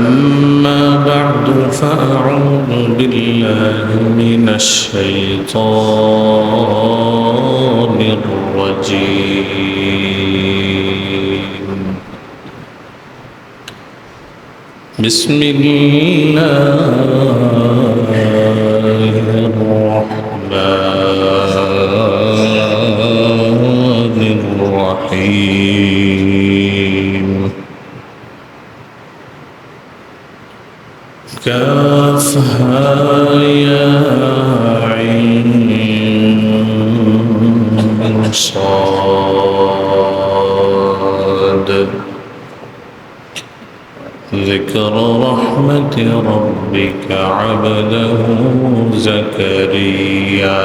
أما بعد فأعوذ بالله من الشيطان الرجيم. بسم الله الرحمن الرحيم. كافها يا عين صاد. ذكر رحمة ربك عبده زكريا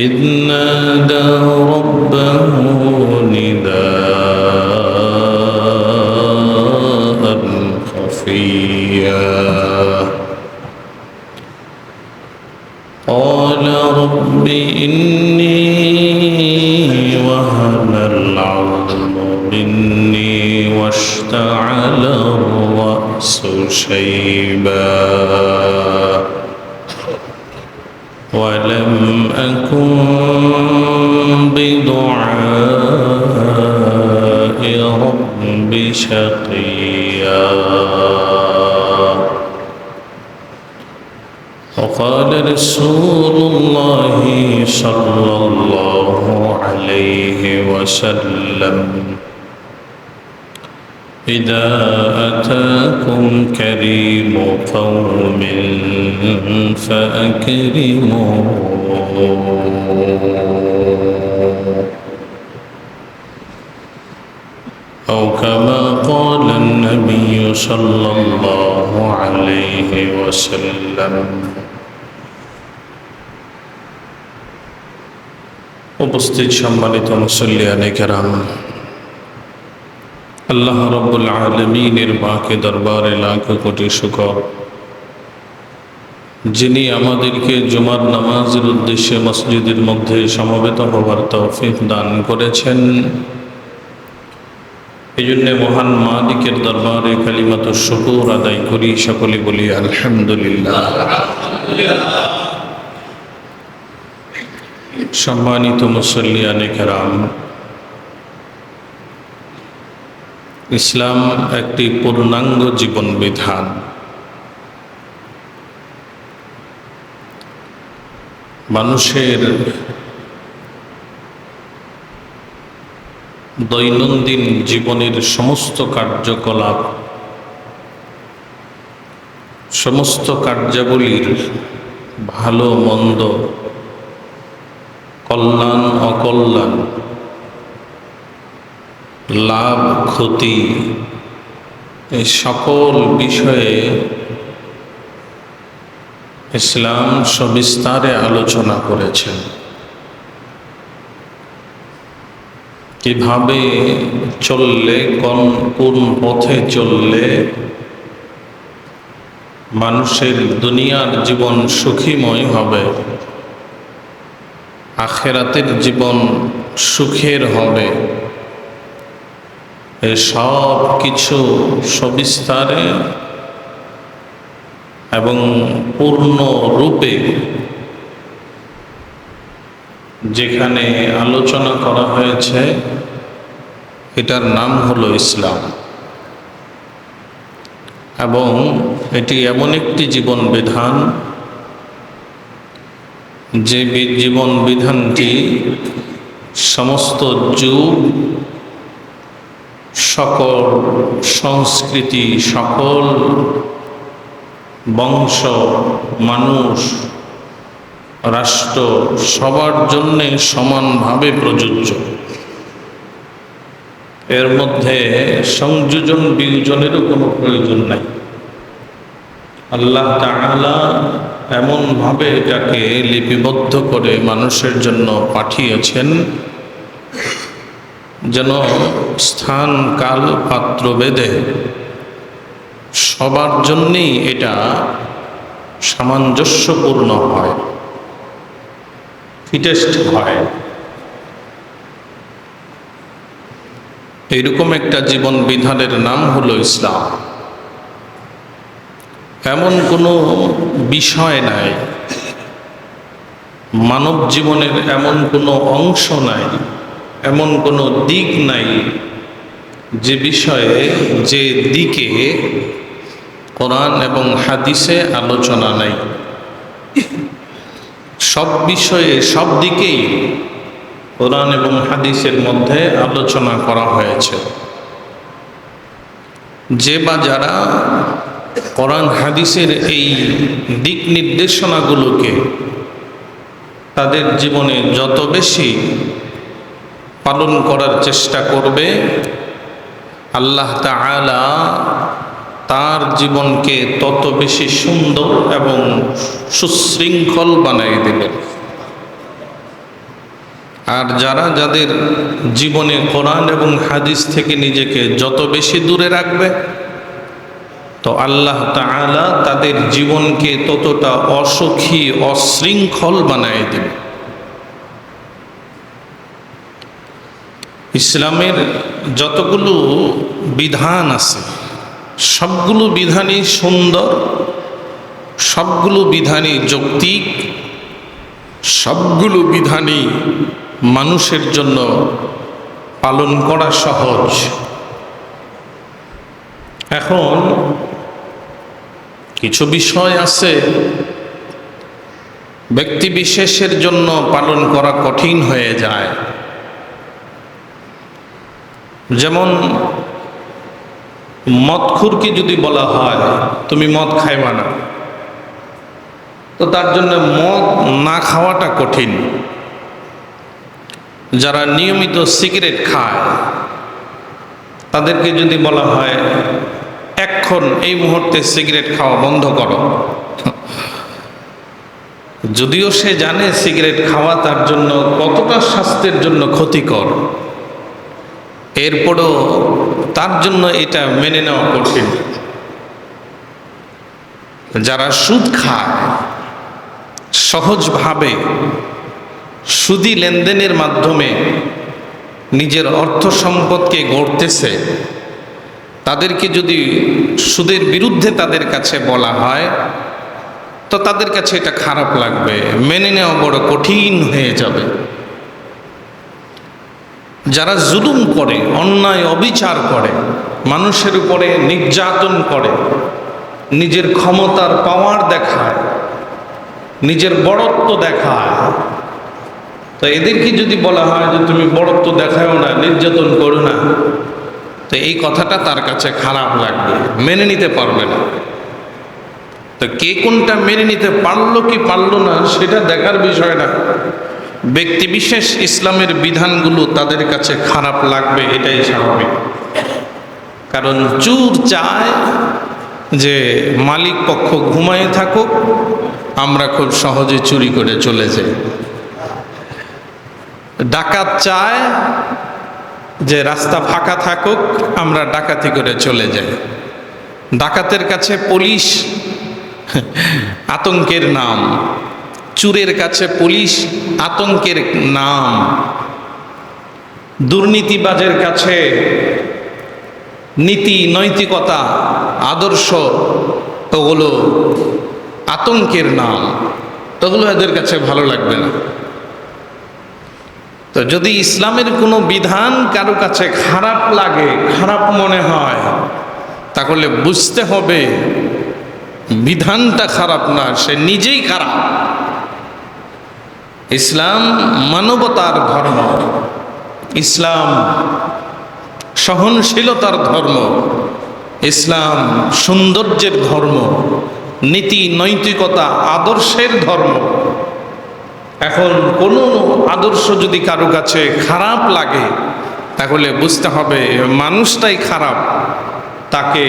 إذ نادى ربه نداء خفيا قال رب إني وهن العظم مني واشتعل الرأس شيبا ولم أكن بدعاء رب شقيا. وقال رسول الله صلى الله عليه وسلم إذا أتاكم كريم قوم فأكرموه أو كما قال النبي صلى الله عليه وسلم. উপস্থিত সম্মানিত মুসল্লিয়ানে কেরাম, আল্লাহ রব্বুল আলামিনের পাকে দরবারে লাখ কোটি শুকর, যিনি আমাদেরকে জুমার নামাজের উদ্দেশ্যে মসজিদের মধ্যে সমবেত হওয়ার তৌফিক দান করেছেন। এই জন্য মহান মালিকের দরবারে কালিমাতুশ শুকর আদায় করি, সকলে বলি আলহামদুলিল্লাহ। সম্মানিত মুসল্লিয়ানে কেরাম, ইসলাম একটি পূর্ণাঙ্গ জীবন বিধান। মানুষের দৈনন্দিন জীবনের সমস্ত কার্যকলাপ, সমস্ত কার্যাবলীর ভালো মন্দ, কল্যাণ অকল্যাণ, লাভ ক্ষতি, এই সকল বিষয়ে ইসলাম সবিস্তারে আলোচনা করেছেন। কিভাবে চললে, কোন পথে চললে মানুষের দুনিয়ার জীবন সুখীময় হবে, আখিরাতের জীবন সুখের হবে, এই সব কিছু সবিস্তারে এবং পূর্ণ রূপে যেখানে আলোচনা করা হয়েছে, এটার নাম হলো ইসলাম। এবং এটি এমন একটি জীবন বিধান যে জীবন বিধানটি সমস্ত যুগ, সকল সংস্কৃতি, সকল বংশ, মানুষ, রাষ্ট্র সবার জন্যে সমানভাবে প্রযোজ্য। এর মধ্যে সংযোজন বিয়োজনেরও কোনো প্রয়োজন নাই। আল্লাহ তাআলা এমনভাবে এটাকে লিপিবদ্ধ করে মানুষের জন্য পাঠিয়েছেন যেন স্থান কাল পাত্র ভেদে সবার জন্যই এটা সামঞ্জস্যপূর্ণ হয়, ফিটেস্ট হয়। এইরকম একটা জীবন বিধানের নাম হলো ইসলাম। এমন কোনো বিষয় নাই, মানব জীবনের এমন কোনো অংশ নাই, এমন কোনো দিক নাই যে বিষয়ে, যে দিকে কোরআন এবং হাদিসে আলোচনা নাই। সব বিষয়ে, সব দিকেই কোরআন এবং হাদিসের মধ্যে আলোচনা করা হয়েছে। যে বা যারা কোরআন হাদিসের এই দিক নির্দেশনাগুলোকে তাদের জীবনে যত বেশি পালন করার চেষ্টা করবে, আল্লাহ তাআলা তার জীবনকে তত বেশি সুন্দর এবং সুশৃঙ্খল বানিয়ে দেবেন। আর যাদের জীবনে কোরআন এবং হাদিস থেকে নিজেকে যত বেশি দূরে রাখবে, তো আল্লাহ তাআলা তাদের জীবনকে ততটা অসুখী, অশৃঙ্খল বানিয়ে দেবে। ইসলামের যতগুলো বিধান আছে, সবগুলো বিধানই সুন্দর, সবগুলো বিধানই যৌক্তিক, সবগুলো বিধানই মানুষের জন্য পালন করা সহজ। এখন কিছু বিষয় আছে ব্যক্তি বিশেষের জন্য পালন করা কঠিন হয়ে যায়। যেমন মদখুরকে যদি বলা হয় তুমি মদ খাইবা না, তো তার জন্য মদ না খাওয়াটা কঠিন। যারা নিয়মিত সিগারেট খায় তাদেরকে যদি বলা হয় এখন এই মুহূর্তে সিগারেট খাওয়া বন্ধ করো, যদিও সে জানে সিগারেট খাওয়া তার জন্য কতটা স্বাস্থ্যের জন্য ক্ষতিকর, এরপরও তার জন্য এটা মেনে নেওয়া কঠিন। যারা সুদ খায়, সহজভাবে সুদি লেনদেনের মাধ্যমে নিজের অর্থ সম্পদকে গড়তেছে, তাদেরকে যদি সুদের বিরুদ্ধে তাদের কাছে বলা হয়, তো তাদের কাছে এটা খারাপ লাগবে, মেনে নেওয়া বড় কঠিন হয়ে যাবে। যারা জুলুম করে, অন্যায় অবিচার করে, মানুষের উপরে নির্যাতন করে, নিজের ক্ষমতার পাওয়ার দেখায়, নিজের বড়ত্ব দেখায়, তো এদেরকে যদি বলা হয় যে তুমি বড়ত্ব দেখাও না, নির্যাতন করো না, তো এই কথাটা তার কাছে খারাপ লাগবে, মেনে নিতে পারবে না। তো কে কোনটা মেনে নিতে পারলো কি পারলো না সেটা দেখার বিষয় না। ব্যক্তি বিশেষ ইসলামের বিধানগুলো তাদের কাছে খারাপ লাগবে, এটাই স্বাভাবিক। কারণ চোর চায় যে মালিক পক্ষ ঘুমায় থাকুক, আমরা খুব সহজে চুরি করে চলে যাই। ডাকাত চায় যে রাস্তা ফাঁকা থাকুক, আমরা ডাকাতি করে চলে যাই। ডাকাতের কাছে পুলিশ আতঙ্কের নাম, চোরের কাছে পুলিশ আতঙ্কের নাম, দুর্নীতিবাজের কাছে নীতি, নৈতিকতা, আদর্শ ওগুলো আতঙ্কের নাম, ওগুলো এদের কাছে ভালো লাগবে না। তো যদি ইসলামের কোনো বিধান কারো কাছে খারাপ লাগে, খারাপ মনে হয়, তাহলে বুঝতে হবে বিধানটা খারাপ না, সে নিজেই খারাপ। ইসলাম মানবতার ধর্ম, ইসলাম সহনশীলতার ধর্ম, ইসলাম সৌন্দর্যের ধর্ম, নীতি নৈতিকতা আদর্শের ধর্ম। এখন কোনো আদর্শ যদি কারো কাছে খারাপ লাগে, তাহলে বুঝতে হবে মানুষটাই খারাপ, তাকে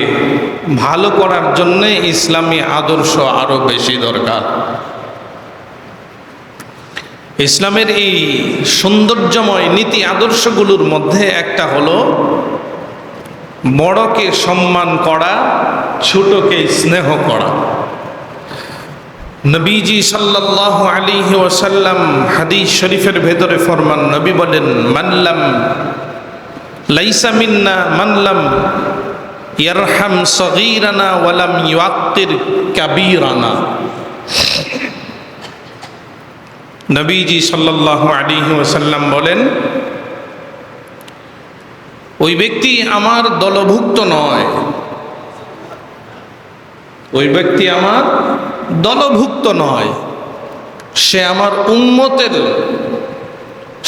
ভালো করার জন্যে ইসলামী আদর্শ আরো বেশি দরকার। ইসলামের এই সৌন্দর্যময় নীতি আদর্শগুলোর মধ্যে একটা হলো বড়কে সম্মান করা, ছোটকে স্নেহ করা। নবীজি সাল্লাল্লাহু আলাইহি ওয়াসাল্লাম হাদিস শরীফের ভেতরে ফরমান, নবী বলেন, মাল্লাম লাইসা মিন্না মান লাম ইয়ারহাম সগীরানা ওয়া লাম ইউআক্কির কাবীরানা। নবীজি সাল্লাল্লাহু আলাইহি ওয়াসাল্লাম বলেন, ওই ব্যক্তি আমার দলভুক্ত নয়, ওই ব্যক্তি আমার দলভুক্ত নয়, সে আমার উম্মতের,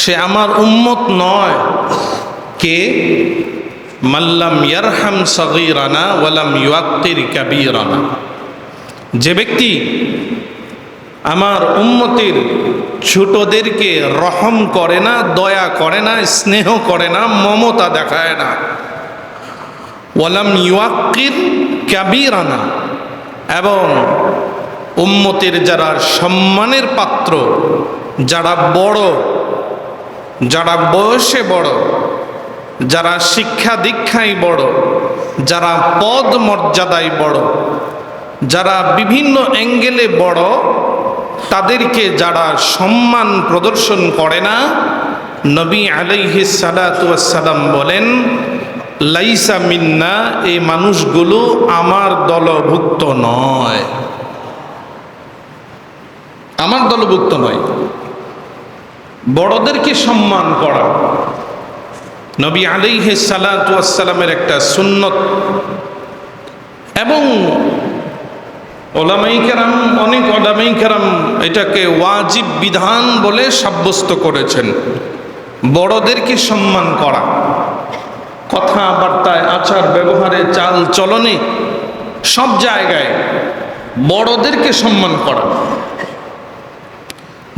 সে আমার উম্মত নয়। কে? মাল্লাম ইয়ারহাম সগীরানা ওয়া লাম ইউআক্কির কাবীরানা। যে ব্যক্তি আমার উম্মতের ছোটদেরকে রহম করে না, দয়া করে না, স্নেহ করে না, মমতা দেখায় না। ওয়া লাম ইউআক্কির কাবীরানা, এবং উম্মতের যারা সম্মানের পাত্র, যারা বড়, যারা বয়সে বড়, যারা শিক্ষা দীক্ষায় বড়, যারা পদ মর্যাদায় বড়, যারা বিভিন্ন অ্যাঙ্গেলে বড়, তাদেরকে যারা সম্মান প্রদর্শন করে না, নবী আলাইহিস সালাতু ওয়াস সালাম বলেন, লাইসা মিন্না, এই মানুষগুলো আমার দলভুক্ত নয়, আমার দলভুক্ত নয়। বড়দেরকে সম্মান করা নবী আলাইহিস সালাতু ওয়াস সালামের একটা সুন্নত, এবং ওলামায়ে কেরাম, অনেক ওলামায়ে কেরাম এটাকে ওয়াজিব বিধান বলে সাব্যস্ত করেছেন। বড়দেরকে সম্মান করা, কথাবার্তায়, আচার ব্যবহারে, চাল চলনে, সব জায়গায় বড়দেরকে সম্মান করা।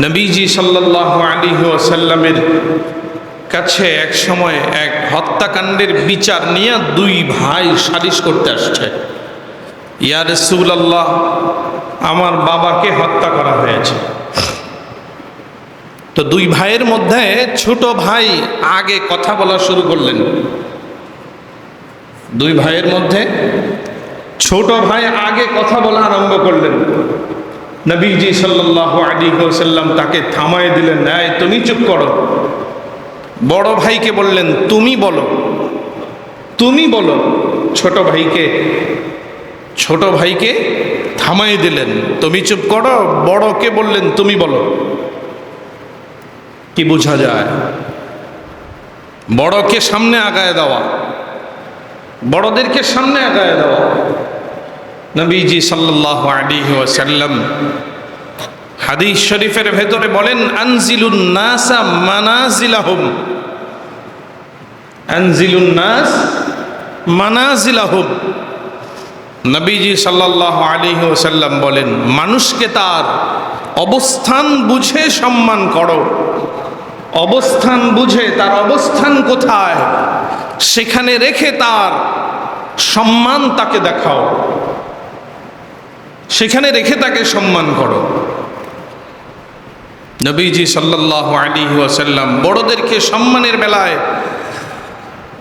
নবীজি সাল্লাল্লাহু আলাইহি ওয়াসাল্লামের কাছে এক সময় এক হত্যাকাণ্ডের বিচার নিয়ে দুই ভাই সালিশ করতে আসছে। ইয়া রাসূলুল্লাহ, আমার বাবাকে হত্যা করা হয়েছে। তো দুই ভাইয়ের মধ্যে ছোট ভাই আগে কথা বলা শুরু করলেন। দুই ভাইয়ের মধ্যে ছোট ভাই আগে কথা বলা আরম্ভ করলেন। নবীজি সাল্লাল্লাহু আলাইহি ওয়াসাল্লাম তাকে থামায় দিলেন, এই তুমি চুপ করো। বড় ভাইকে বললেন, তুমি বলো, তুমি বলো। ছোট ভাইকে থামাই দিলেন, তুমি চুপ করো। বড়কে বললেন, তুমি বলো। কি বোঝা যায়? বড়কে সামনে আগায় দেওয়া, বড়দেরকে সামনে আগায় দেওয়া। নবীজি সাল্লাল্লাহু আলাইহি ওয়াসাল্লাম হাদিস শরীফের ভেতরে বলেন, আনজিলুন নাসা মানাজিলাহুম, আনজিলুন নাস মানাজিলাহুম। নবীজি সাল্লাল্লাহু আলাইহি ওয়াসাল্লাম বলেন, মানুষকে তার অবস্থান বুঝে সম্মান করো, অবস্থান বুঝে, তার অবস্থান কোথায় সেখানে রেখে তার সম্মান তাকে দেখাও, সেখানে রেখে তাকে সম্মান করো। নবীজি সাল্লাল্লাহু আলাইহি ওয়াসাল্লাম বড়দেরকে সম্মানের বেলায়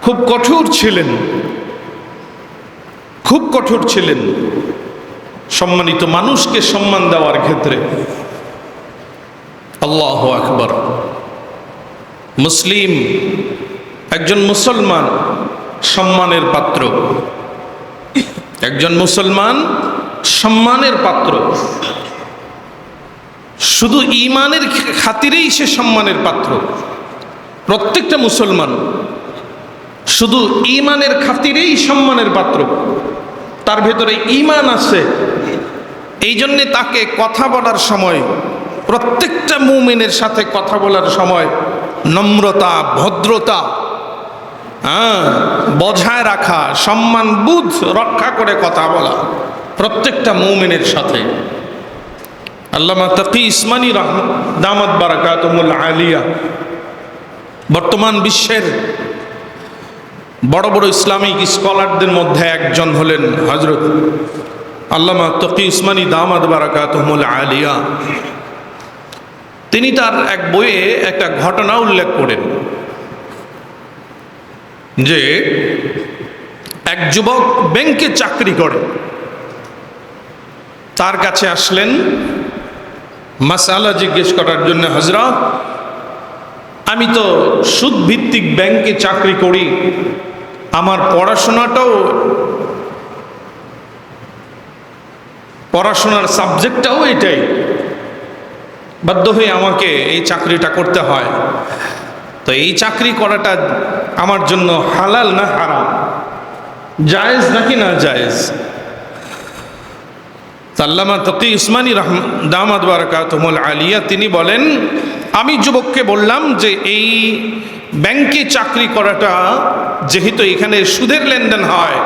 খুব কঠোর ছিলেন, খুব কঠোর ছিলেন সম্মানিত মানুষকে সম্মান দেওয়ার ক্ষেত্রে। আল্লাহু আকবার। মুসলিম, একজন মুসলমান সম্মানের পাত্র, একজন মুসলমান সম্মানের পাত্র। শুধু ঈমানের খাতিরেই সে সম্মানের পাত্র। প্রত্যেকটা মুসলমান শুধু ঈমানের খাতিরেই সম্মানের পাত্র। তার ভেতরে ঈমান আছে, এই জন্যে তাকে কথা বলার সময়, প্রত্যেকটা মুমিনের সাথে কথা বলার সময় নম্রতা, ভদ্রতা বজায় রাখা, সম্মান বুঝ রক্ষা করে কথা বলা প্রত্যেকটা মুমিনের সাথে। আল্লামা তাকি উসমানী দামাত বারাকাতুহুল আলিয়া বর্তমান বিশ্বের বড় বড় ইসলামিক স্কলারদের মধ্যে একজন হলেন হযরত আল্লামা তাকি উসমানী দামাত বারাকাতুহুল আলিয়া। তিনি তার এক বইয়ে একটা ঘটনা উল্লেখ করেন যে এক যুবক ব্যাংকে চাকরি করে, তার কাছে আসলেন মাসআলা জিজ্ঞেস করার জন্য, হযরত আমি তো সুদভিত্তিক ব্যাংকে চাকরি করি, আমার পড়াশোনার সাবজেক্টটাও এটাই, বাধ্য হয়ে আমাকে এই চাকরিটা করতে হয়। তো এই চাকরি করাটা আমার জন্য হালাল না হারাম, জায়েজ নাকি না জায়েজ? আল্লামা তকি উসমানী দামাত বারাকাতুহুল আলিয়া তিনি বলেন, আমি যুবককে বললাম যে এই ব্যাংকে চাকরি করাটা যেহেতু এখানে সুদের লেনদেন হয়,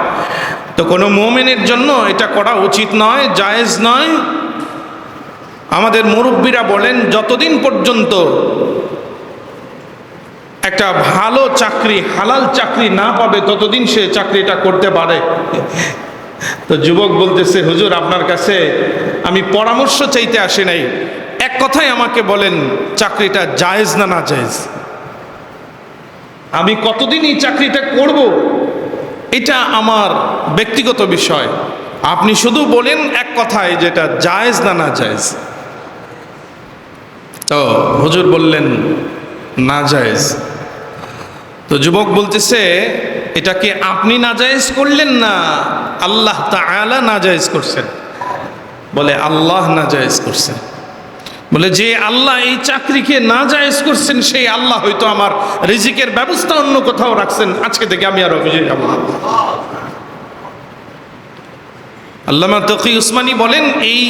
তো কোনো মুমিনের জন্য এটা করা উচিত নয়, জায়েজ নয়। আমাদের মুরব্বীরা বলেন, যতদিন পর্যন্ত একটা ভালো চাকরি, হালাল চাকরি না পাবে ততদিন সে চাকরিটা করতে পারে। তো যুবক বলতেছে, হুজুর আপনার কাছে আমি পরামর্শ চাইতে আসি নাই, এক কথাই আমাকে বলেন চাকরিটা জায়েজ না না জায়েজ। আমি কতদিন এই চাকরিটা করব এটা আমার ব্যক্তিগত বিষয়, আপনি শুধু বলেন এক কথায় যেটা জায়েজ না না জায়েজ। তো হুজুর বললেন না জায়েজ। তো যুবক বলতেছে, এটা কি আপনি নাজায়েজ করলেন না আল্লাহ তাআলা নাজায়েজ করছেন? বলে আল্লাহ নাজায়েজ করছেন। বলে যে আল্লাহ এই চাকরিকে নাজায়েজ করছেন সেই আল্লাহ হয়তো আমার রিজিকের ব্যবস্থা অন্য কোথাও রাখছেন, আজকে থেকে আমি আর অফিসে যাব না। আল্লামা তকি উসমানী বলেন, এই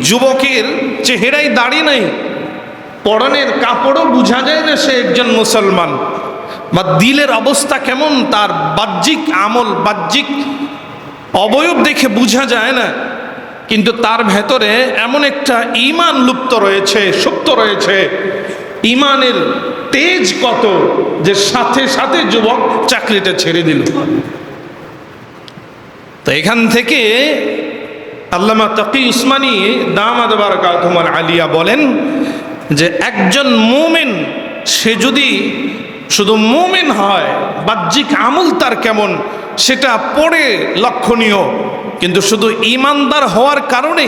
যুবকের চেহারায় দাড়ি নাই, পরনের কাপড়ও বোঝা যায় না সে একজন মুসলমান, বা দিলের অবস্থা কেমন, তার বাহ্যিক আমল, বাহ্যিক অবয়ব দেখে বোঝা যায় না, কিন্তু তার ভেতরে এমন একটা ঈমান লুপ্ত রয়েছে, সুপ্ত রয়েছে, ঈমানের তেজ কত যে সাথে সাথে যুবক চাকরিটা ছেড়ে দিল। তো এখান থেকে আল্লামা তকি উসমানী দামাত বারাকাতুহুল আলিয়া বলেন যে একজন মুমিন সে যদি শুধু মুমিন হয়, বাহ্যিক আমল তার কেমন সেটা পড়ে লক্ষণীয়, কিন্তু শুধু ঈমানদার হওয়ার কারণে,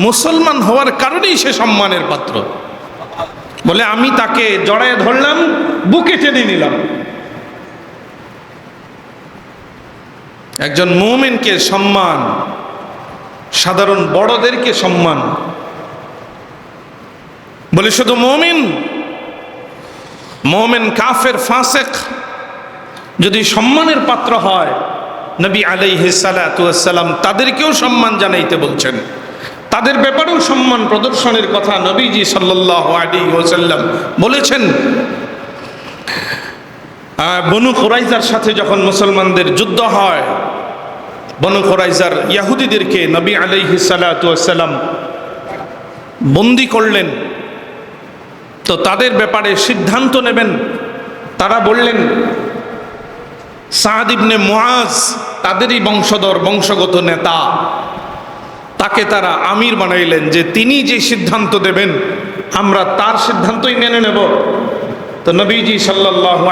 মুসলমান হওয়ার কারণেই সে সম্মানের পাত্র। বলে আমি তাকে জড়ায় ধরলাম, বুকে টেনে নিলাম। একজন মুমিনকে সম্মান, সাধারণ বড়দেরকে সম্মান, বলে শুধু মুমিন, মুমিন কাফের ফাসিক যদি সম্মানের পাত্র হয়, নবী আলাইহিস সালাতু ওয়াস সালাম তাদেরকেও সম্মান জানাইতে বলছেন, তাদের ব্যাপারেও সম্মান প্রদর্শনের কথা নবীজি সাল্লাল্লাহু আলাইহি ওয়াসাল্লাম বলেছেন। বনু কুরাইজার সাথে যখন মুসলমানদের যুদ্ধ হয়, বনু কুরাইজার ইহুদিদেরকে নবী আলাইহিস সালাতু ওয়াস সালাম বন্দী করলেন। তো তাদের ব্যাপারে সিদ্ধান্ত নেবেন, তারা বললেন সাদ ইবনে মুআজ তাদেরই বংশধর, বংশগত নেতা, তাকে তারা আমির বানাইলেন যে তিনি যে সিদ্ধান্ত দেবেন আমরা তার সিদ্ধান্তই মেনে নেব। তো নবীজি সাল্লাল্লাহু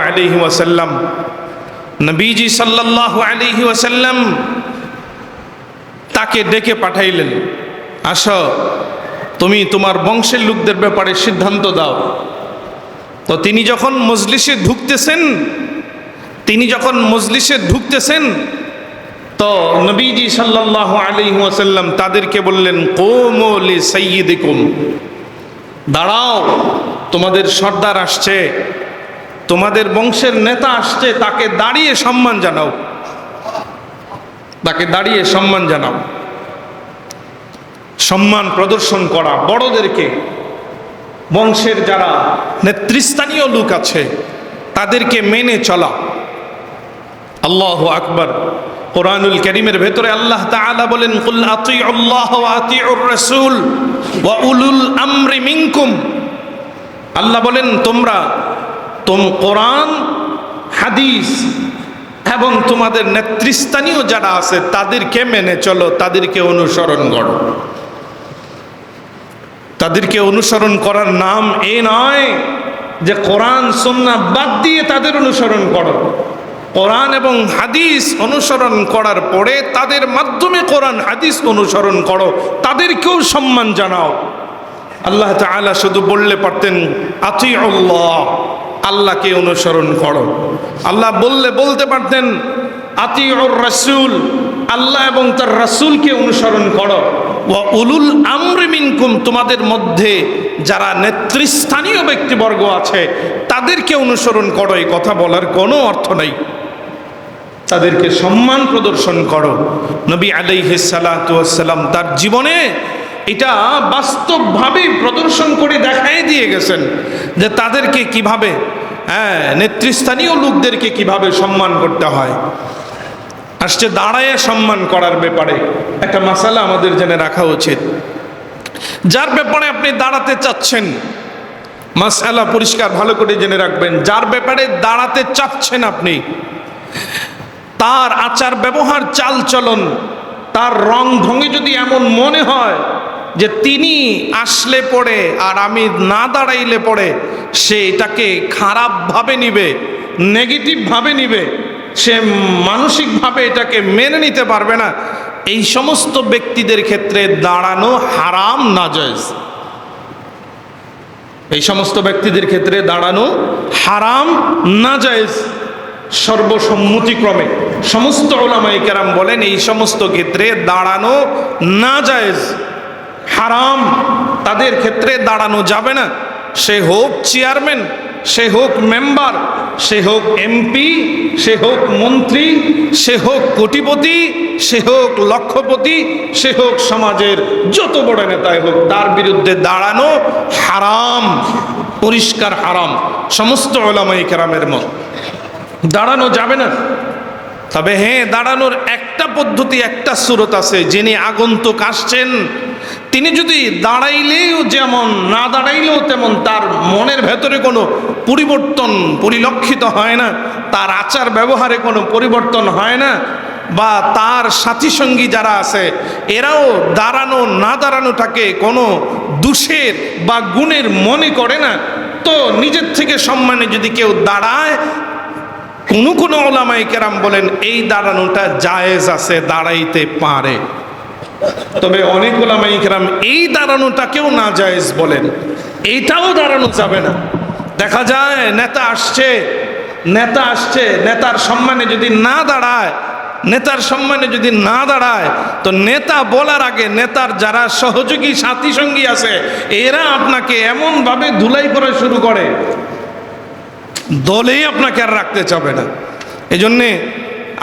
আলাইহি ওয়াসাল্লাম তাকে ডেকে পাঠাইলেন, আসো তুমি তোমার বংশের লোকদের ব্যাপারে সিদ্ধান্ত দাও। তো তিনি যখন মজলিসে ঢুকতেছেন তো নবীজি সাল্লাল্লাহু আলাইহি ওয়াসাল্লাম তাদেরকে বললেন, কুমু লি সাইয়্যিদিকুম, দাঁড়াও, তোমাদের সর্দার আসছে, তোমাদের বংশের নেতা আসছে, তাকে দাঁড়িয়ে সম্মান জানাও, তাকে দাঁড়িয়ে সম্মান জানাও। সম্মান প্রদর্শন করা, বড়দেরকে, বংশের যারা নেতৃস্থানীয় লোক আছে তাদেরকে মেনে চলা। আল্লাহু আকবার। কোরআনুল কারীমের ভেতরে আল্লাহ তাআলা বলেন, কুল আতিউল্লাহ ওয়া আতিউর রাসূল ওয়া উলুল আমরি মিনকুম। আল্লাহ বলেন তোমরা কোরআন, হাদিস এবং তোমাদের নেতৃস্থানীয় যারা আছে তাদেরকে মেনে চলো, তাদেরকে অনুসরণ করো। তাদেরকে অনুসরণ করার নাম এই নয় যে কোরআন সুন্নাহ বাদ দিয়ে তাদের অনুসরণ করো। কোরআন এবং হাদিস অনুসরণ করার পরে তাদের মাধ্যমে কোরআন হাদিস অনুসরণ করো, তাদেরকেও সম্মান জানাও। আল্লাহ তাআলা শুধু বললে পারতেন আতিউল্লাহ, আল্লাহকে অনুসরণ করো। আল্লাহ বলতে পারতেন আতিউর রাসূল, আল্লাহ এবং তার রাসূলকে অনুসরণ করো। ওয়া উলুল আমরি মিনকুম, তোমাদের মধ্যে যারা নেতৃস্থানীয় ব্যক্তিবর্গ আছে তাদেরকে অনুসরণ করো। এই কথা বলার কোনো অর্থ নাই। তাদেরকে সম্মান প্রদর্শন করো। নবী আলাইহিস সালাতু ওয়াস সালাম তার জীবনে এটা বাস্তবভাবে প্রদর্শন করে দেখাই দিয়ে গেছেন যে তাদেরকে কিভাবে, নেতৃস্থানীয় লোকদেরকে কিভাবে সম্মান করতে হয়। আসছে দাঁড়ায় সম্মান করার ব্যাপারে একটা মাসালা আমাদের জেনে রাখা উচিত। যার ব্যাপারে আপনি দাঁড়াতে চাচ্ছেন, মাসালা পরিষ্কার ভালো করে জেনে রাখবেন, যার ব্যাপারে দাঁড়াতে চাচ্ছেন আপনি, তার আচার ব্যবহার চাল চলন, তার রং ঢঙ্গে যদি এমন মনে হয় যে তিনি আসলে পড়ে আর আমি না দাঁড়াইলে পড়ে সে এটাকে খারাপভাবে নিবে, নেগেটিভভাবে নিবে, সে মানসিকভাবে এটাকে মেনে নিতে পারবে না, এই সমস্ত ব্যক্তিদের ক্ষেত্রে দাঁড়ানো হারাম নাজায়েজ। এই সমস্ত ব্যক্তিদের ক্ষেত্রে দাঁড়ানো হারাম নাজায়েজ। সর্বসম্মতিক্রমে সমস্ত উলামায়ে কেরাম বলেন এই সমস্ত ক্ষেত্রে দাঁড়ানো নাজায়েজ, হারাম। তাদের ক্ষেত্রে দাঁড়ানো যাবে না। সে হোক চেয়ারম্যান, সে হোক মেম্বার, সে হোক এমপি, সে হোক মন্ত্রী, সে হোক কোটিপতি, সে হোক লক্ষপতি, সে হোক সমাজের যত বড় নেতাই হোক, তার বিরুদ্ধে দাঁড়ানো হারাম, পরিষ্কার হারাম। সমস্ত উলামায়ে কেরামের মত দাঁড়ানো যাবে না। তবে হ্যাঁ, দাঁড়ানোর একটা পদ্ধতি, একটা সুরত আছে। যিনি আগন্তুক আসছেন তিনি যদি দাঁড়াইলেও যেমন, না দাঁড়াইলেও তেমন, তার মনের ভেতরে কোনো পরিবর্তন পরিলক্ষিত হয় না, তার আচার ব্যবহারে কোনো পরিবর্তন হয় না, বা তার সাথী সঙ্গী যারা আছে এরাও দাঁড়ানো না দাঁড়ানোটাকে কোনো দোষের বা গুণের মনে করে না, তো নিজের থেকে সম্মানে যদি কেউ দাঁড়ায়, কোনো উলামায়ে কেরাম বলেন এই দাঁড়ানোটা জায়েজ আছে, দাঁড়াইতে পারে। তবে অনেক উলামায়ে কেরাম এই দাঁড়ানোটাকেও না জায়েজ বলেন, এইটাও দাঁড়ানো যাবে না। দেখা যায় নেতা আসছে, নেতার সম্মানে যদি না দাঁড়ায়, তো নেতা বলার আগে নেতার যারা সহযোগী সাথী সঙ্গী আছে এরা আপনাকে এমনভাবে ধুলাই করা শুরু করে, দলেই আপনাকে আর রাখতে চাবে না। এজন্যে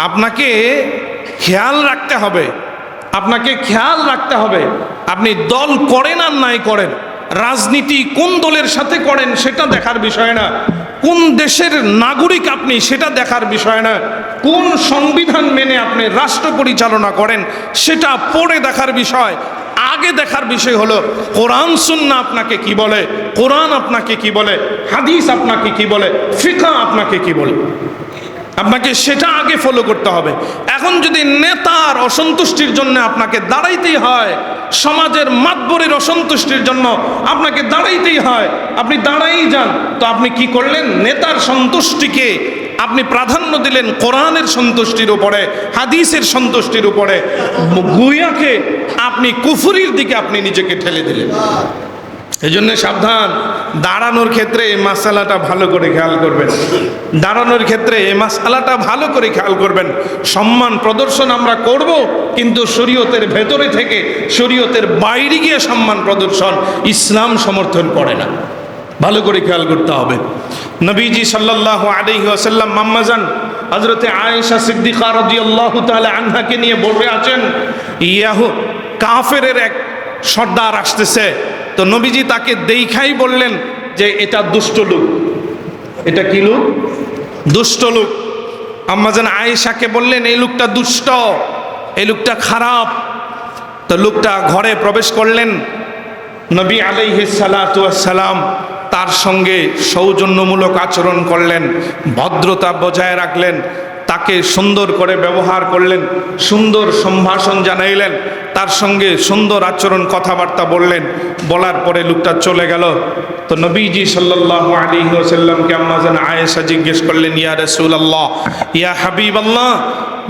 আপনাকে খেয়াল রাখতে হবে, আপনি দল করেন আর নাই করেন, রাজনীতি কোন দলের সাথে করেন সেটা দেখার বিষয় না, কোন দেশের নাগরিক আপনি সেটা দেখার বিষয় না, কোন সংবিধান মেনে আপনি রাষ্ট্র পরিচালনা করেন সেটা পড়ে দেখার বিষয়। আগে দেখার বিষয় হলো কোরআন সুন্নাহ আপনাকে কি বলে, কোরআন আপনাকে কি বলে, হাদিস আপনাকে কি বলে, ফিকহ আপনাকে কি বলে, আপনাকে সেটা আগে ফলো করতে হবে। এখন যদি নেতার অসন্তুষ্টির জন্য আপনাকে দাঁড়াইতেই হয়, সমাজের মাতবরের অসন্তুষ্টির জন্য আপনাকে দাঁড়াইতেই হয়, আপনি দাঁড়াই যান, তো আপনি কি করলেন? নেতার সন্তুষ্টিকে আপনি প্রাধান্য দিলেন কোরআনের সন্তুষ্টির উপরে, হাদিসের সন্তুষ্টির উপরে, গুয়াকে আপনি কুফরির দিকে আপনি নিজেকে ঠেলে দিলেন। এই জন্য সাবধান, দাঁড়ানোর ক্ষেত্রে এই মাসালাটা ভালো করে খেয়াল করবেন, সম্মান প্রদর্শন আমরা করব, কিন্তু শরীয়তের ভেতরে থেকে শরীয়তের বাইরে গিয়ে সম্মান প্রদর্শন ইসলাম সমর্থন করে না। ভালো করে খেয়াল করতে হবে। নবীজি সাল্লাল্লাহু আলাইহি ওয়াসাল্লাম আম্মাজান হযরতে আয়েশা সিদ্দিকা রাদিয়াল্লাহু তাআলা আনহাকে নিয়ে বসে আছেন, কাফেরের এক সর্দার আসতেছে, তো নবীজি তাকে দেখাই বললেন যে এটা দুষ্ট লোক। এটা কি লোক? দুষ্ট লোক। আম্মাজান আয়েশাকে বললেন এই লোকটা দুষ্ট, এই লোকটা খারাপ। তো লোকটা ঘরে প্রবেশ করলেন, নবী আলাইহিস সালাতু ওয়াস সালাম তার সঙ্গে সৌজন্যমূলক আচরণ করলেন, ভদ্রতা বজায় রাখলেন, তাকে সুন্দর করে ব্যবহার করলেন, সুন্দর সম্ভাষণ জানাইলেন, তার সঙ্গে সুন্দর আচরণ কথাবার্তা বললেন। বলার পরে লোকটা চলে গেল। তো নবীজি সাল্লাল্লাহু আলাইহি ওয়াসাল্লামকে আম্মা জান আয়েশা জিজ্ঞেস করলেন, ইয়া রাসূলুল্লাহ, ইয়া হাবিবাল্লাহ,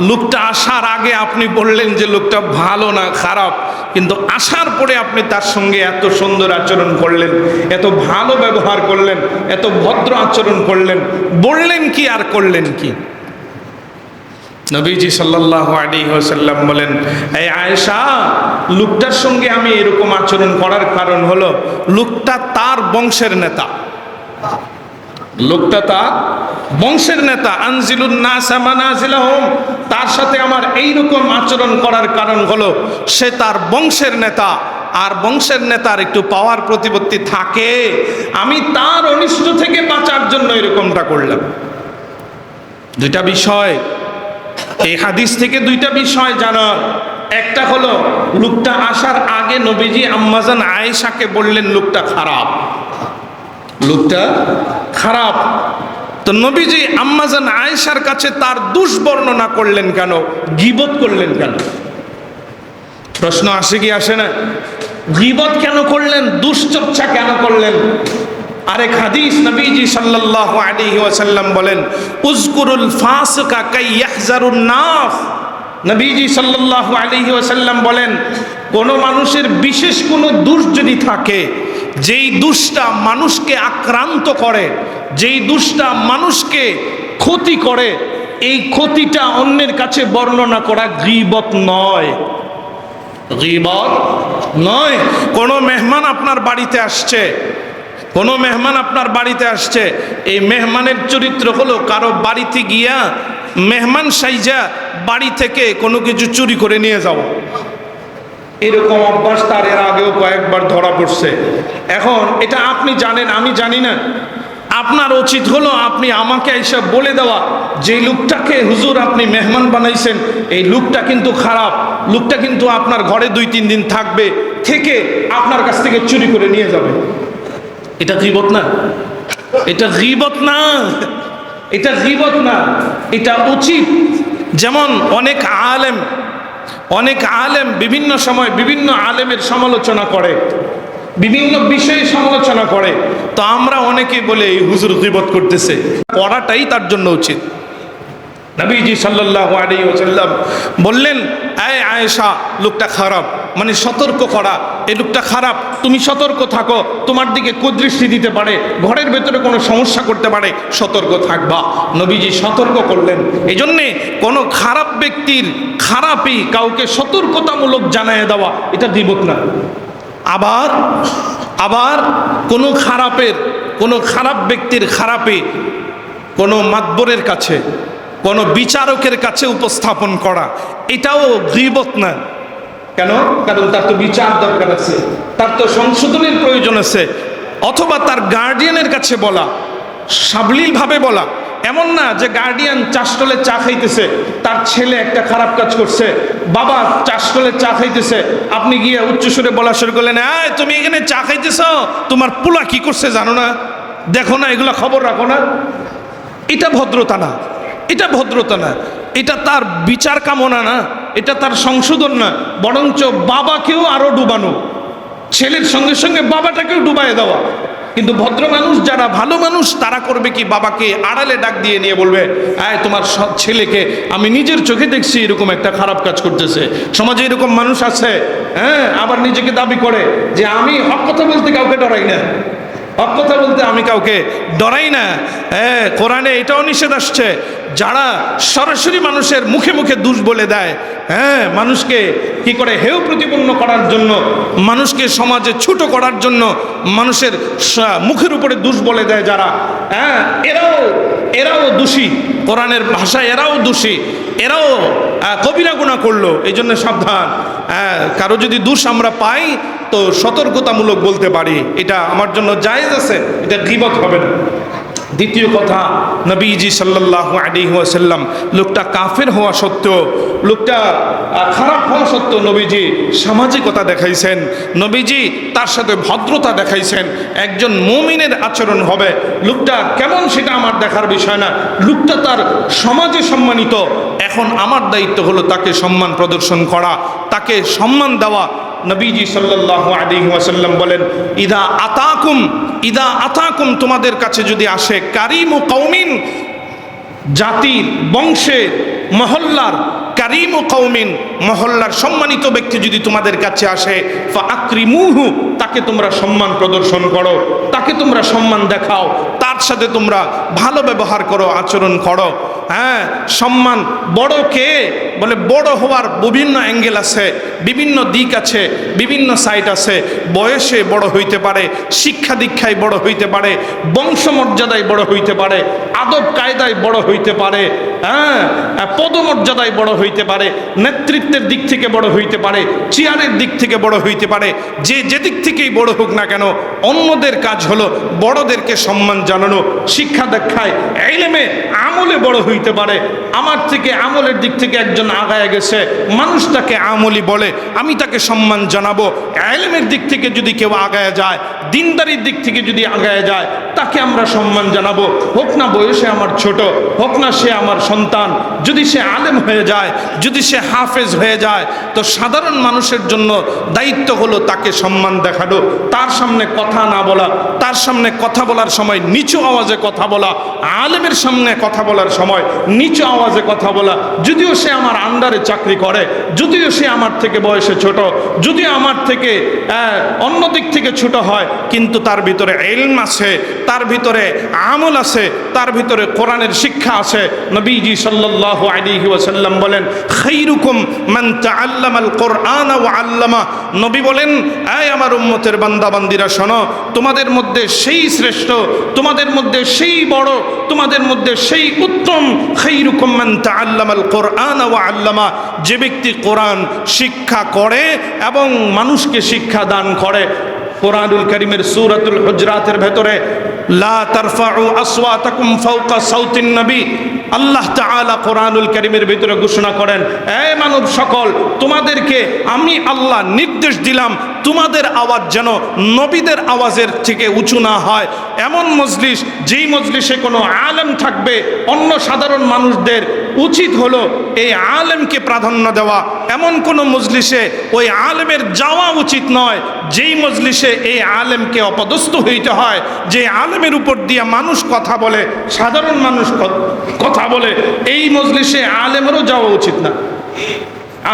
লোকটা আসার আগে আপনি বললেন যে লোকটা ভালো না খারাপ, কিন্তু আসার পরে আপনি তার সঙ্গে এত সুন্দর আচরণ করলেন, এত ভালো ব্যবহার করলেন, এত ভদ্র আচরণ করলেন, বললেন কি আর করলেন কি? নবীজি সাল্লাল্লাহু আলাইহি ওয়াসাল্লাম বলেন, এই আয়েশা, লোকটার সঙ্গে আমি এরকম আচরণ করার কারণ হলো লোকটা তার বংশের নেতা, লোকটা তার বংশের নেতা। আনজিলুন নাসা মানাজিলাহুম, তার সাথে আমার এইরকম আচরণ করার কারণ হলো সে তার বংশের নেতা, আর বংশের নেতার একটু পাওয়ার প্রতিপত্তি থাকে, আমি তার অনিষ্ট থেকে বাঁচার জন্য এরকমটা করলাম। দুইটা বিষয় এই হাদিস থেকে, দুইটা বিষয় জানার। একটা হলো লোকটা আসার আগে নবীজি আম্মাজান আয়েশাকে বললেন লোকটা খারাপ, লোকটা খারাপ। তো নবীজি আম্মাজান আয়েশার কাছে তার দোষ বর্ণনা করলেন কেন, গীবত করলেন কেন? প্রশ্ন আসে কি আসে না? গীবত কেন করলেন, দুশ্চর্চা কেন করলেন? আরেক হাদিস নবীজি সাল্লাল্লাহু আলাইহি ওয়াসাল্লাম বলেন, উযকুরুল ফাসিকা কাই ইয়াহজারুন নাস। নবীজি সাল্লাল্লাহু আলাইহি ওয়াসাল্লাম বলেন, কোন মানুষের বিশেষ কোনো দোষ যদি থাকে, যেই দোষটা মানুষকে আক্রান্ত করে, যেই দোষটা মানুষকে ক্ষতি করে, এই ক্ষতিটা অন্যের কাছে বর্ণনা করা গীবত নয়, গীবত নয়। কোনো মেহমান আপনার বাড়িতে আসছে, কোনো মেহমান আপনার বাড়িতে আসছে, এই মেহমানের চরিত্র হলো কারো বাড়িতে গিয়া মেহমান সাইজা বাড়ি থেকে কোনো কিছু চুরি করে নিয়ে যাও, এরকম অভ্যাস তার এর আগেও কয়েকবার ধরা পড়ছে। এখন এটা আপনি জানেন, আমি জানি না, আপনার উচিত হলো আপনি আমাকে এইসব বলে দেওয়া, যে লোকটাকে হুজুর আপনি মেহমান বানাইছেন, এই লোকটা কিন্তু খারাপ, লোকটা কিন্তু আপনার ঘরে 2-3 দিন থাকবে, থেকে আপনার কাছ থেকে চুরি করে নিয়ে যাবে। এটা গীবত না, এটা গীবত না, এটা গীবত না, এটা উচিত। যেমন অনেক আলেম বিভিন্ন সময় বিভিন্ন আলেমের সমালোচনা করে, বিভিন্ন বিষয়ে সমালোচনা করে, তো আমরা অনেকেই বলে এই হুজুর গীবত করতেছে, করাটাই তার জন্য উচিত। নবীজি সাল্লাল্লাহু আলাইহি ওয়াসাল্লাম বললেন, এই আয়েশা, লোকটা খারাপ, মানে সতর্ক করা, এই লোকটা খারাপ, তুমি সতর্ক থাকো, তোমার দিকে কুদৃষ্টি দিতে পারে, ঘরের ভেতরে কোনো সমস্যা করতে পারে, সতর্ক থাকবা। নবীজি সতর্ক করলেন। এই জন্যে কোনো খারাপ ব্যক্তির খারাপই কাউকে সতর্কতামূলক জানায় দেওয়া, এটা গীবত না। আবার কোনো খারাপ ব্যক্তির খারাপে কোনো মাতবরের কাছে, কোনো বিচারকের কাছে উপস্থাপন করা, এটাও গীবত না। কেন? কারণ তার তো বিচার দরকার আছে, তার তো সংশোধনের প্রয়োজন আছে। অথবা তার গার্ডিয়ানের কাছে বলা, সাবলীলভাবে বলা, এমন না যে গার্ডিয়ান চাষতলে চা খাইতেছে, তার ছেলে একটা খারাপ কাজ করছে, বাবা চাষতলে চা খাইতেছে, আপনি গিয়ে উচ্চস্বরে বলা শুরু করলেন, তুমি এখানে চা খাইতেছ, তোমার পোলা কি করছে জানো না, দেখো না, এগুলা খবর রাখো না। এটা ভদ্রতা না, এটা ভদ্রতা না, এটা তার বিচার কামনা না, এটা তার সংশোধন না, বরঞ্চ বাবাকেও আরো ডুবানো, ছেলের সঙ্গে সঙ্গে বাবাটাকেও ডুবাই দেওয়া। কিন্তু ভদ্র মানুষ যারা, ভালো মানুষ, তারা করবে কি, বাবাকে আড়ালে ডাক দিয়ে নিয়ে বলবে, তোমার ছেলেকে আমি নিজের চোখে দেখছি এরকম একটা খারাপ কাজ করতেছে। সমাজে এরকম মানুষ আছে, আবার নিজেকে দাবি করে যে আমি হক কথা বলতে কাউকে ডরাই না, হক কথা বলতে আমি কাউকে ডরাই না। কোরআনে এটাও নিষেধ আসছে, যারা সরাসরি মানুষের মুখে মুখে দোষ বলে দেয়, মানুষকে কি করে হেয় প্রতিপন্ন করার জন্য, মানুষকে সমাজে ছোট করার জন্য মানুষের মুখের উপরে দোষ বলে দেয় যারা, এরাও দোষী, কোরআনের ভাষায় এরাও দোষী, এরাও কবিরা গুনাহ করলো। এই জন্য সাবধান, কারো যদি দোষ আমরা পাই তো সতর্কতামূলক বলতে পারি, এটা আমার জন্য জায়েজ আছে, এটা গীবত হবে না। দ্বিতীয় কথা, নবীজি সাল্লাল্লাহু আলাইহি ওয়াসাল্লাম লোকটা কাফের হওয়া সত্ত্বেও, লোকটা খারাপ হওয়া সত্ত্বেও নবীজি সামাজিকতা দেখাইছেন, নবীজি তার সাথে ভদ্রতা দেখাইছেন। একজন মুমিনের আচরণ হবে, লোকটা কেমন সেটা আমার দেখার বিষয় না, লোকটা তার সমাজে সম্মানিত, এখন আমার দায়িত্ব হলো তাকে সম্মান প্রদর্শন করা, তাকে সম্মান দেওয়া। নবীজি সাল্লাল্লাহু আলাইহি ওয়াসাল্লাম বলেন, ইদা আতাকুম, তোমাদের কাছে যদি আসে কারিমু কওমিন, জাতির বংশে মহল্লার কারিম কওমিন, মহল্লার সম্মানিত ব্যক্তি যদি তোমাদের কাছে আসে, ফাআকরিমুহু, তাকে তোমরা সম্মান প্রদর্শন করো, তাকে তোমরা সম্মান দেখাও, তার সাথে তোমরা ভালো ব্যবহার করো, আচরণ করো। হ্যাঁ, সম্মান বড় কে বলে, বড় হওয়ার বিভিন্ন অ্যাঙ্গেল আছে, বিভিন্ন দিক আছে, বিভিন্ন সাইট আছে। বয়সে বড় হইতে পারে, শিক্ষা দীক্ষায় বড় হইতে পারে, বংশমর্যাদায় বড় হইতে পারে, আদব কায়দায় বড় হইতে পারে, হ্যাঁ, পদমর্যাদায় বড় হইতে পারে, নেতৃত্বের দিক থেকে বড় হইতে পারে, চেয়ারের দিক থেকে বড় হইতে পারে। যে দিক থেকেই বড় হোক না কেন, অন্যদের কাজ হলো বড়দেরকে সম্মান জানানো, শিক্ষা দীক্ষায়, ইলমে, আমলে বড় হইতে পারে। আমার থেকে আমলের দিক থেকে একজন আগায় গেছে, মানুষ তাকে আমলি বলে, আমি তাকে সম্মান জানাবো। ইলমের দিক থেকে যদি কেউ আগায় যায়, দিনদারির দিক থেকে যদি আগায় যায়, তাকে আমরা সম্মান জানাবো। হোক না বয়সে আমার ছোট, হোক না সে আমার সন্তান, যদি সে আলেম হয়ে যায়, যদি সে হাফেজ হয়ে যায়, তো সাধারণ মানুষের জন্য দায়িত্ব হলো তাকে সম্মান দেখানো, তার সামনে কথা না বলা, তার সামনে কথা বলার সময় নিচু আওয়াজে কথা বলা, আলেমের সামনে কথা বলার সময় নিচু আওয়াজে কথা বলা। যদিও সে আমার আন্ডারে চাকরি করে, যদিও সে আমার থেকে বয়সে ছোট, যদিও আমার থেকে অন্য দিক থেকে ছোট হয়, কিন্তু তার ভিতরে ইলম আছে, তার ভিতরে আমল আছে, তার ভিতরে কোরআনের শিক্ষা আছে। নবীজি সাল্লাল্লাহু আলাইহি ওয়াসাল্লাম বলেন, খায়রুকুম মান তাআল্লামাল কোরআন ওয়া আল্লামা। নবী বলেন, এই আমার উম্মতের বান্দা বান্দিরা শোনো, তোমাদের মধ্যে সেই শ্রেষ্ঠ, তোমাদের মধ্যে সেই বড়, তোমাদের মধ্যে সেই উত্তম, খায়রুকুম মান তাআল্লামাল কোরআন ওয়া আল্লামা, যে ব্যক্তি কোরআন শিক্ষা করে এবং মানুষকে শিক্ষা দান করে। কোরআনুল কারীমের সূরাতুল হুজরাতের ভেতরে, লা তারফাউ আসওয়াতাকুম ফাওকা সাউতিন নবী, আল্লাহ তাআলা কোরআনুল কারীমের ভিতরে ঘোষণা করেন, হে মানব সকল, তোমাদেরকে আমি আল্লাহ নির্দেশ দিলাম, তোমাদের আওয়াজ যেন নবীদের আওয়াজের থেকে উঁচু না হয়। এমন মজলিস, যেই মজলিসে কোনো আলেম থাকবে, অন্য সাধারণ মানুষদের উচিত হলো এই আলেমকে প্রাধান্য দেওয়া। এমন কোনো মজলিসে ওই আলেমের যাওয়া উচিত নয় যেই মজলিসে এই আলেমকে অপদস্থ হইতে হয়, যে আলেমের উপর দিয়ে মানুষ কথা বলে, সাধারণ মানুষ কথা বলে, এই মজলিসে আলেমেরও যাওয়া উচিত না,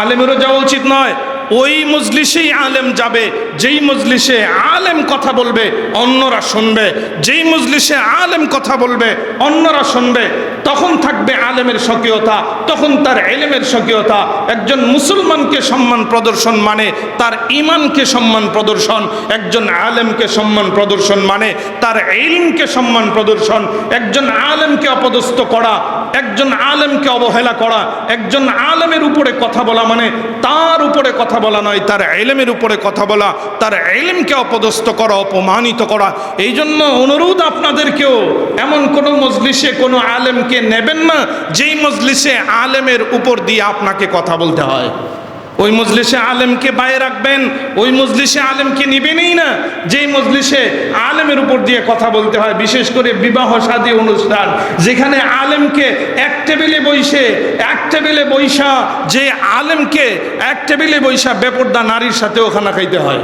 আলেমেরও যাওয়া উচিত নয়। ওই মজলিসেই আলেম যাবে যেই মজলিসে আলেম কথা বলবে অন্যরা শুনবে, যেই মজলিসে আলেম কথা বলবে অন্যরা শুনবে, তখন থাকবে আলেমের স্বকীয়তা, তখন তার ইলমের স্বকীয়তা। একজন মুসলমানকে সম্মান প্রদর্শন মানে তার ঈমানকে সম্মান প্রদর্শন, একজন আলেমকে সম্মান প্রদর্শন মানে তার ইলমকে সম্মান প্রদর্শন। একজন আলেমকে অপদস্থ করা, একজন আলেমকে অবহেলা করা, একজন আলেমের উপরে কথা বলা মানে তার উপরে কথা বলা নয়, তার ইলমের উপরে কথা বলা, তার ইলমকে অপদস্থ করা, অপমানিত করা। এই জন্য অনুরোধ আপনাদেরকেও, এমন কোনো মজলিসে কোনো আলেমকে নেবেন না যেই মজলিসে আলেমের উপর দিয়ে আপনাকে কথা বলতে হয়। ওই মজলিসে আলেমকে বাইরে রাখবেন, ওই মজলিসে আলেমকে নিবেনই না যেই মজলিসে আলেমের উপর দিয়ে কথা বলতে হয়। বিশেষ করে বিবাহ শাদী অনুষ্ঠান, যেখানে আলেমকে এক টেবিলে বৈশা যে আলেমকে এক টেবিলে বৈশা বেপরদা নারীর সাথেও খানা খাইতে হয়।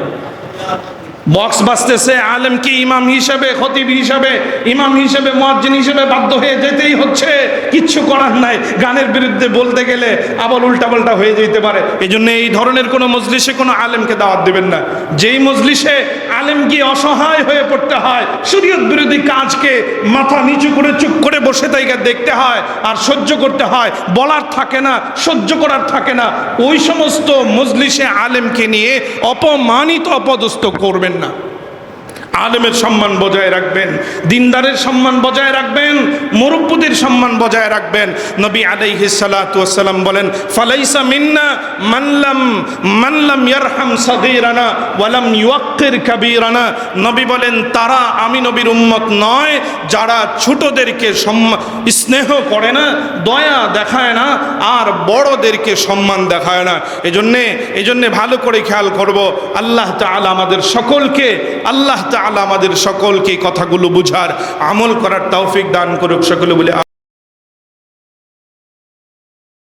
বক্স বাজতেছে, আলেমকে ইমাম হিসেবে, খতিব হিসেবে, ইমাম হিসেবে, মুয়াজ্জিন হিসেবে বাধ্য হয়ে যেতেই হচ্ছে, কিচ্ছু করার নাই। গানের বিরুদ্ধে বলতে গেলে আবার উল্টাপাল্টা হয়ে যেতে পারে। এই জন্য এই ধরনের কোনো মজলিসে কোনো আলেমকে দাওয়াত দেবেন না। যেই মজলিসে আলেম গিয়ে অসহায় হয়ে পড়তে হয়, শরীয়ত বিরোধী কাজকে মাথা নিচু করে চুপ করে বসে তাইকে দেখতে হয় আর সহ্য করতে হয়, বলার থাকে না, সহ্য করার থাকে না, ওই সমস্ত মজলিসে আলেমকে নিয়ে অপমানিত, অপদস্থ করবেন না। আলেমের সম্মান বজায় রাখবেন, দিনদারের সম্মান বজায় রাখবেন, মুরব্বিদের সম্মান বজায় রাখবেন। নবী আলাইহিস সালাতু ওয়াস সালাম বলেন, ফালাইসা মিন্না মানলাম ইয়ারহাম সাগীরানা ওয়া লাম ইউক্কির কাবীরানা। নবী বলেন, তারা আমি নবীর উম্মত নয় যারা ছোটদেরকে স্নেহ করে না, দয়া দেখায় না, আর বড়দেরকে সম্মান দেখায় না। এজন্যে ভালো করে খেয়াল করব। আল্লাহ তাআলা আমাদের সকলকে কথাগুলো বুঝার, আমল করার তৌফিক দান করুক। সকলে বলে